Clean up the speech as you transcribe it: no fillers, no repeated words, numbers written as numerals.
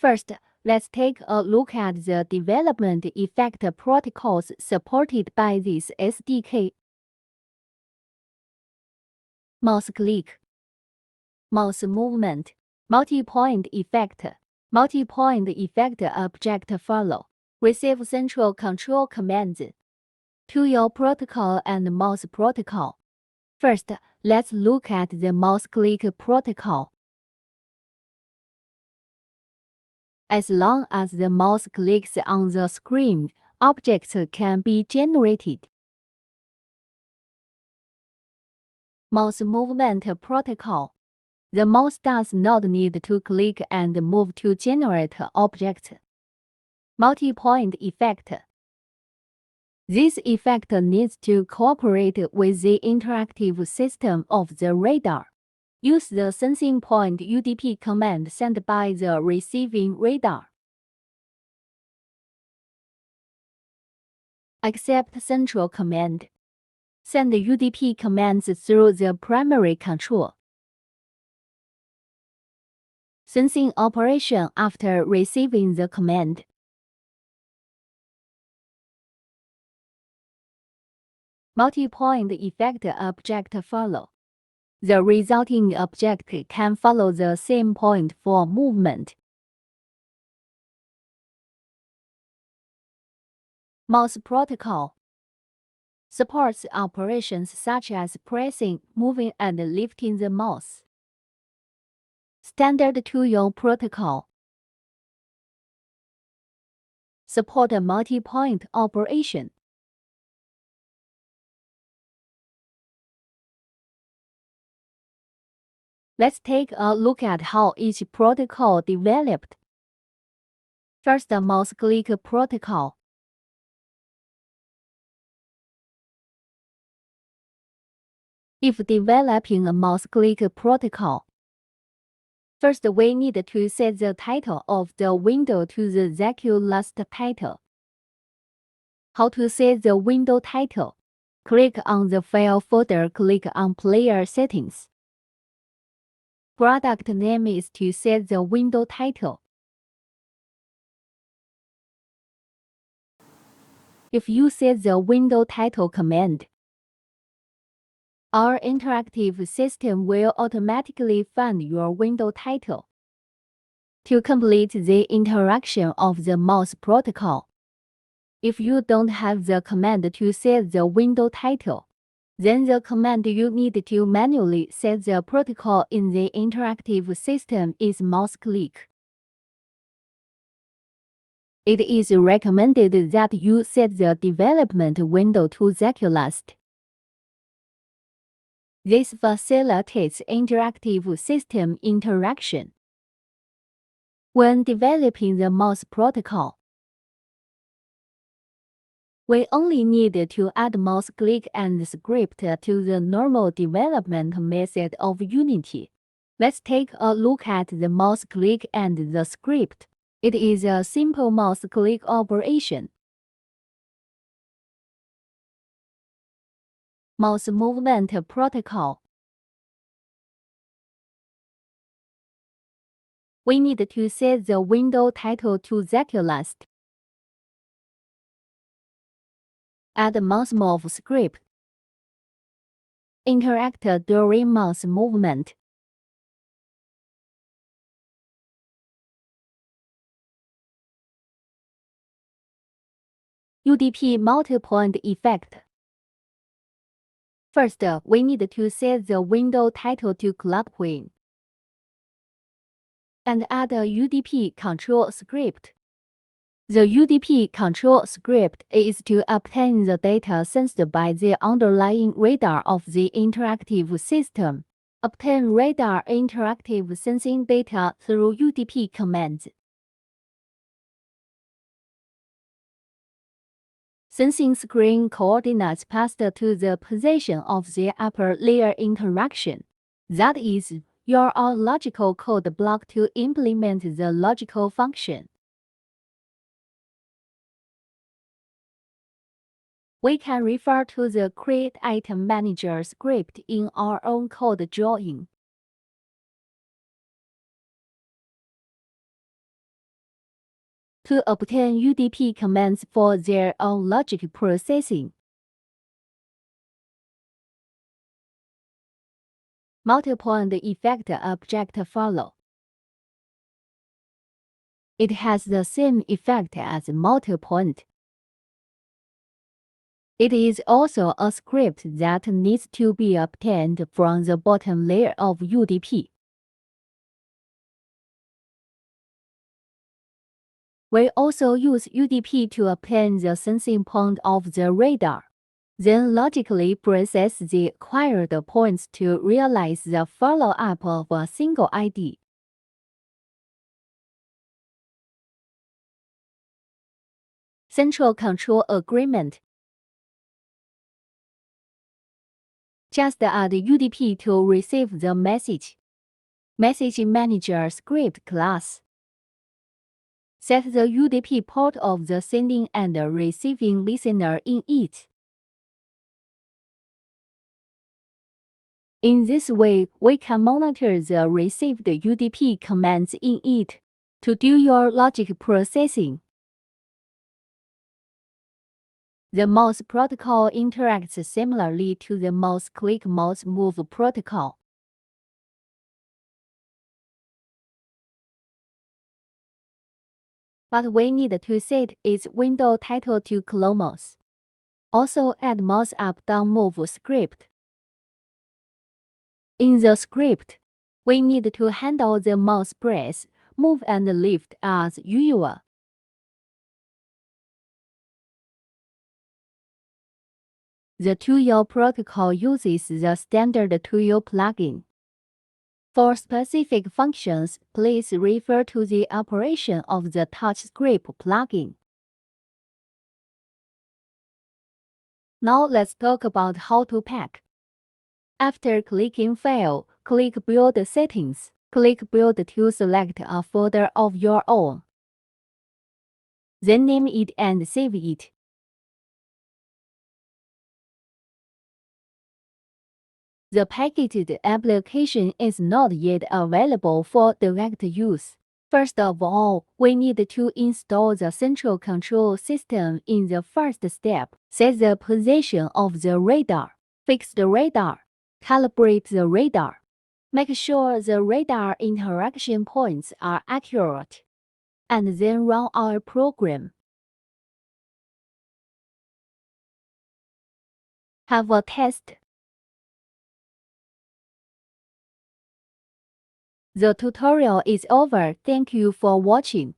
First, let's take a look at the development effect protocols supported by this SDK. Mouse click, mouse movement, multi-point effect, multi-point effect object follow, receive central control commands. To your protocol and mouse protocol. First, let's look at the mouse click protocol. As long as the mouse clicks on the screen, objects can be generated. Mouse movement protocol. The mouse does not need to click and move to generate objects. Multi-point effect. This effect needs to cooperate with the interactive system of the radar. Use the sensing point UDP command sent by the receiving radar. Accept central command. Send UDP commands through the primary control. Sensing operation after receiving the command. Multi-point effect object follow. The resulting object can follow the same point for movement. Mouse protocol supports operations such as pressing, moving, and lifting the mouse. Standard to your protocol. Support a multi-point operation. Let's take a look at how each protocol developed. First, the mouse click protocol. If developing a mouse click protocol, first we need to set the title of the window to the ZQ last title. How to set the window title? Click on the File folder, click on Player Settings. Product name is to set the window title. If you set the window title command, our interactive system will automatically find your window title. To complete the interaction of the mouse protocol, if you don't have the command to set the window title, then the command you need to manually set the protocol in the interactive system is mouse click. It is recommended that you set the development window to ZQ last. This facilitates interactive system interaction. When developing the mouse protocol, we only need to add mouse click and script to the normal development method of Unity. Let's take a look at the mouse click and the script. It is a simple mouse click operation. Mouse movement protocol. We need to set the window title to ZQ last. Add mouse move script. Interact during mouse movement. UDP multi-point effect. First, we need to set the window title to Clock Queen and add a UDP control script. The UDP control script is to obtain the data sensed by the underlying radar of the interactive system. Obtain radar interactive sensing data through UDP commands. Sensing screen coordinates passed to the position of the upper layer interaction. That is, your logical code block to implement the logical function. We can refer to the Create Item Manager script in our own code drawing. to obtain UDP commands for their own logic processing. Multi-point effect object follow. It has the same effect as multi-point. It is also a script that needs to be obtained from the bottom layer of UDP. We also use UDP to obtain the sensing point of the radar, then logically process the acquired points to realize the follow-up of a single ID. Central Control Agreement. Just add UDP to receive the message. Message Manager script class. Set the UDP port of the sending and receiving listener in it. In this way, we can monitor the received UDP commands in it to do your logic processing. The mouse protocol interacts similarly to the mouse click mouse move protocol. But we need to set its window title to clone mouse. Also add mouse up down move script. In the script, we need to handle the mouse press, move and lift as usual. The Tool protocol uses the standard Tool plugin. For specific functions, please refer to the operation of the TouchScript plugin. Now let's talk about how to pack. After clicking File, click Build Settings. Click Build to select a folder of your own. Then name it and save it. The packaged application is not yet available for direct use. First of all, we need to install the central control system in the first step. Set the position of the radar. Fix the radar. Calibrate the radar. Make sure the radar interaction points are accurate. And then run our program. Have a test. The tutorial is over. Thank you for watching.